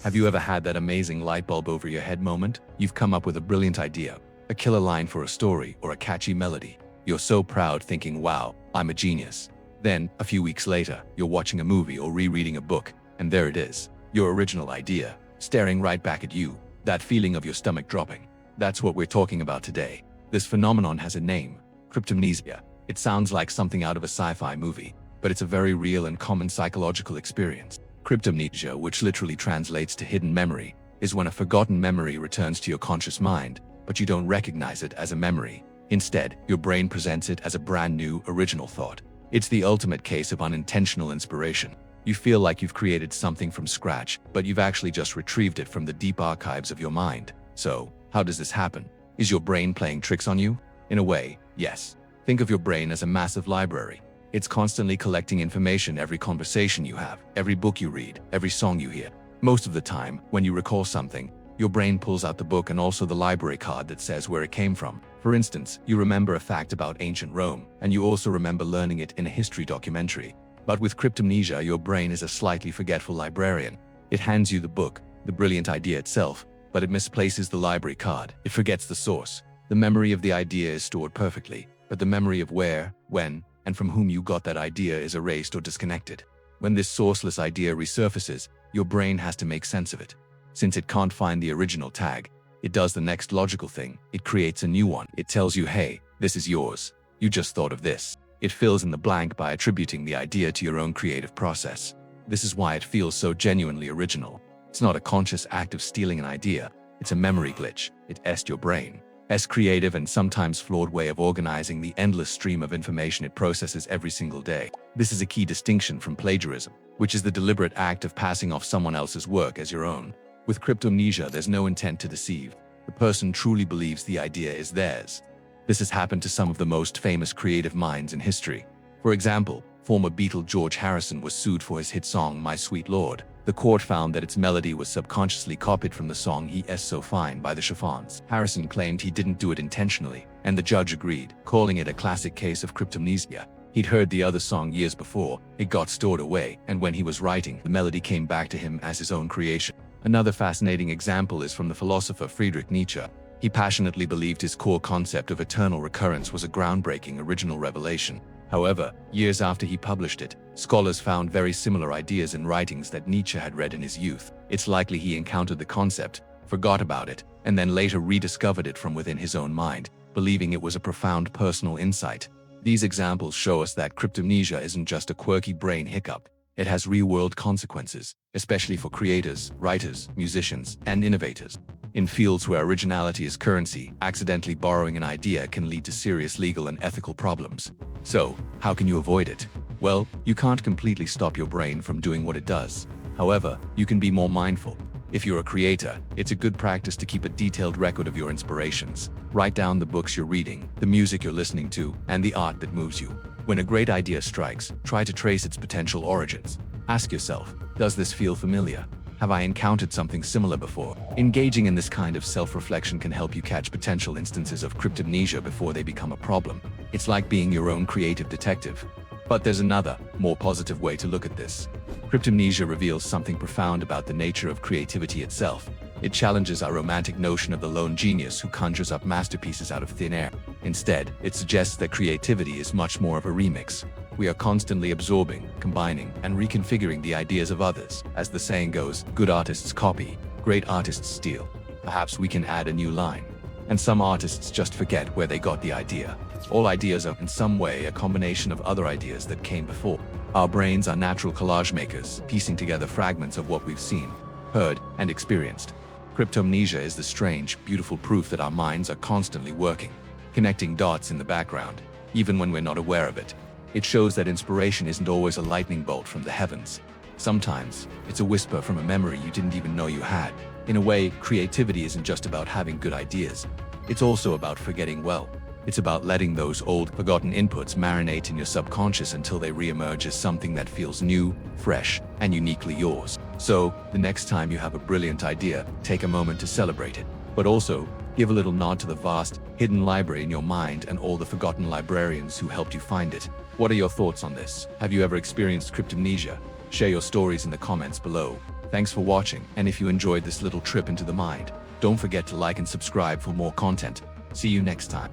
Have you ever had that amazing light bulb over your head moment? You've come up with a brilliant idea, a killer line for a story, or a catchy melody. You're so proud thinking, wow, I'm a genius. Then, a few weeks later, you're watching a movie or rereading a book, and there it is, your original idea, staring right back at you, that feeling of your stomach dropping. That's what we're talking about today. This phenomenon has a name, cryptomnesia. It sounds like something out of a sci-fi movie, but it's a very real and common psychological experience. Cryptomnesia, which literally translates to hidden memory, is when a forgotten memory returns to your conscious mind, but you don't recognize it as a memory. Instead, your brain presents it as a brand new, original thought. It's the ultimate case of unintentional inspiration. You feel like you've created something from scratch, but you've actually just retrieved it from the deep archives of your mind. So, how does this happen? Is your brain playing tricks on you? In a way, yes. Think of your brain as a massive library. It's constantly collecting information every conversation you have, every book you read, every song you hear. Most of the time, when you recall something, your brain pulls out the book and also the library card that says where it came from. For instance, you remember a fact about ancient Rome, and you also remember learning it in a history documentary. But with cryptomnesia, your brain is a slightly forgetful librarian. It hands you the book, the brilliant idea itself, but it misplaces the library card. It forgets the source. The memory of the idea is stored perfectly, but the memory of where, when, and from whom you got that idea is erased or disconnected. When this sourceless idea resurfaces, your brain has to make sense of it. Since it can't find the original tag, it does the next logical thing. It creates a new one. It tells you, hey, this is yours. You just thought of this. It fills in the blank by attributing the idea to your own creative process. This is why it feels so genuinely original. It's not a conscious act of stealing an idea. It's a memory glitch. It's your brain's creative and sometimes flawed way of organizing the endless stream of information it processes every single day. This is a key distinction from plagiarism, which is the deliberate act of passing off someone else's work as your own. With cryptomnesia, there's no intent to deceive. The person truly believes the idea is theirs. This has happened to some of the most famous creative minds in history. For example, former Beatle George Harrison was sued for his hit song My Sweet Lord. The court found that its melody was subconsciously copied from the song He's So Fine by the Chiffons. Harrison claimed he didn't do it intentionally, and the judge agreed, calling it a classic case of cryptomnesia. He'd heard the other song years before, it got stored away, and when he was writing, the melody came back to him as his own creation. Another fascinating example is from the philosopher Friedrich Nietzsche. He passionately believed his core concept of eternal recurrence was a groundbreaking original revelation. However, years after he published it, scholars found very similar ideas in writings that Nietzsche had read in his youth. It's likely he encountered the concept, forgot about it, and then later rediscovered it from within his own mind, believing it was a profound personal insight. These examples show us that cryptomnesia isn't just a quirky brain hiccup. It has real-world consequences, especially for creators, writers, musicians, and innovators. In fields where originality is currency, accidentally borrowing an idea can lead to serious legal and ethical problems. So, how can you avoid it? Well, you can't completely stop your brain from doing what it does. However, you can be more mindful. If you're a creator, it's a good practice to keep a detailed record of your inspirations. Write down the books you're reading, the music you're listening to, and the art that moves you. When a great idea strikes, try to trace its potential origins. Ask yourself, does this feel familiar? Have I encountered something similar before? Engaging in this kind of self-reflection can help you catch potential instances of cryptomnesia before they become a problem. It's like being your own creative detective. But there's another, more positive way to look at this. Cryptomnesia reveals something profound about the nature of creativity itself. It challenges our romantic notion of the lone genius who conjures up masterpieces out of thin air. Instead, it suggests that creativity is much more of a remix. We are constantly absorbing, combining, and reconfiguring the ideas of others. As the saying goes, good artists copy, great artists steal. Perhaps we can add a new line. And some artists just forget where they got the idea. All ideas are in some way a combination of other ideas that came before. Our brains are natural collage makers, piecing together fragments of what we've seen, heard, and experienced. Cryptomnesia is the strange, beautiful proof that our minds are constantly working, connecting dots in the background, even when we're not aware of it. It shows that inspiration isn't always a lightning bolt from the heavens. Sometimes, it's a whisper from a memory you didn't even know you had. In a way, creativity isn't just about having good ideas. It's also about forgetting well. It's about letting those old, forgotten inputs marinate in your subconscious until they re-emerge as something that feels new, fresh, and uniquely yours. So, the next time you have a brilliant idea, take a moment to celebrate it. But also, give a little nod to the vast, hidden library in your mind and all the forgotten librarians who helped you find it. What are your thoughts on this? Have you ever experienced cryptomnesia? Share your stories in the comments below. Thanks for watching, and if you enjoyed this little trip into the mind, don't forget to like and subscribe for more content. See you next time.